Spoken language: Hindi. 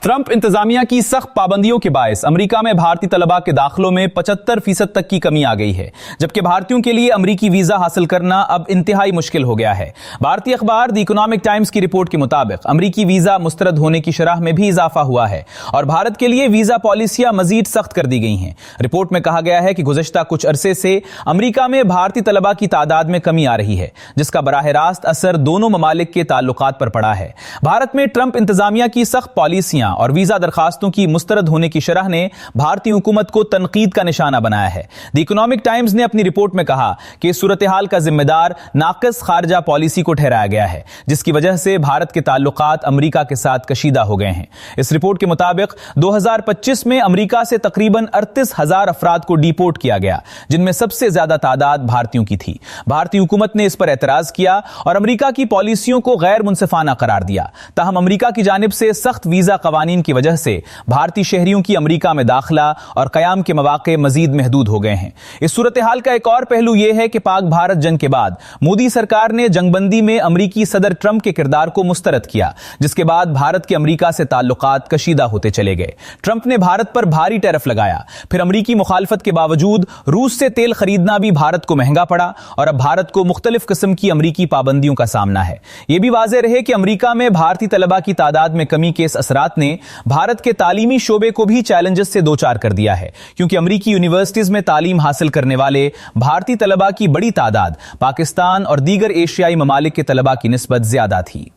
ट्रंप इंतजामिया की सख्त पाबंदियों के बायस अमेरिका में भारतीय तलबा के दाखिलों में 75% तक की कमी आ गई है, जबकि भारतीयों के लिए अमेरिकी वीजा हासिल करना अब इंतहाई मुश्किल हो गया है। भारतीय अखबार द इकोनॉमिक टाइम्स की रिपोर्ट के मुताबिक अमेरिकी वीजा मुस्तरद होने की शरह में भी इजाफा हुआ है और भारत के लिए वीजा पॉलिसियां मजीद सख्त कर दी गई हैं। रिपोर्ट में कहा गया है कि गुज़श्ता कुछ अरसे से अमेरिका में भारतीय तलबा की तादाद में कमी आ रही है, जिसका बराह रास्त असर दोनों ममालिक के ताल्लुकात पर पड़ा है। भारत में ट्रंप इंतजामिया की सख्त पॉलिसियां और वीजा दरखास्तों की मुस्तरद होने की शरह ने भारतीय हुकूमत को तनकीद का निशाना बनाया है। द इकोनॉमिक टाइम्स ने अपनी रिपोर्ट में कहा कि इस सूरत हाल का जिम्मेदार नाक़िस खारजा पॉलिसी को ठहराया गया है, जिसकी वजह से भारत के ताल्लुकात अमेरिका के साथ कशीदा हो गए हैं। इस रिपोर्ट के मुताबिक 2025 में अमेरिका से तकरीबन 38,000 अफराद को डिपोर्ट किया गया, जिनमें सबसे ज्यादा तादाद भारतीयों की थी। भारतीय हुकूमत ने इस पर एतराज किया और अमेरिका की पॉलिसियों को गैर मुनसिफाना करार दिया। ताहम अमेरिका की जानिब से सख्त वीजा कवानीन की वजह से भारतीय शहरियों की अमेरिका में दाखिला और कयाम के मौके मजीद महदूद हो गए हैं। इस सूरत हाल का एक और पहलू यह है कि पाक भारत जंग के बाद मोदी सरकार ने जंगबंदी में अमेरिकी सदर ट्रंप के किरदार को मुस्तरद किया, जिसके बाद भारत के अमेरिका से ताल्लुकात कशीदा होते चले गए। ट्रंप ने भारत पर भारी टैरिफ लगाया, फिर अमेरिकी मुखालफत के बावजूद रूस से तेल खरीदना भी भारत को महंगा पड़ा और अब भारत को मुख्तलिफ किस्म की अमेरिकी पाबंदियों का सामना है। यह भी वाज़ेह रहे कि अमेरिका में भारतीय तलबा की तादाद में कमी के इस असरात ने भारत के तालीमी शोबे को भी चैलेंजेस से दो चार कर दिया है, क्योंकि अमेरिकी यूनिवर्सिटीज में तालीम हासिल करने वाले भारतीय तलबा की बड़ी तादाद पाकिस्तान और दीगर एशियाई ममालिक के तलबा की निस्बत ज्यादा थी।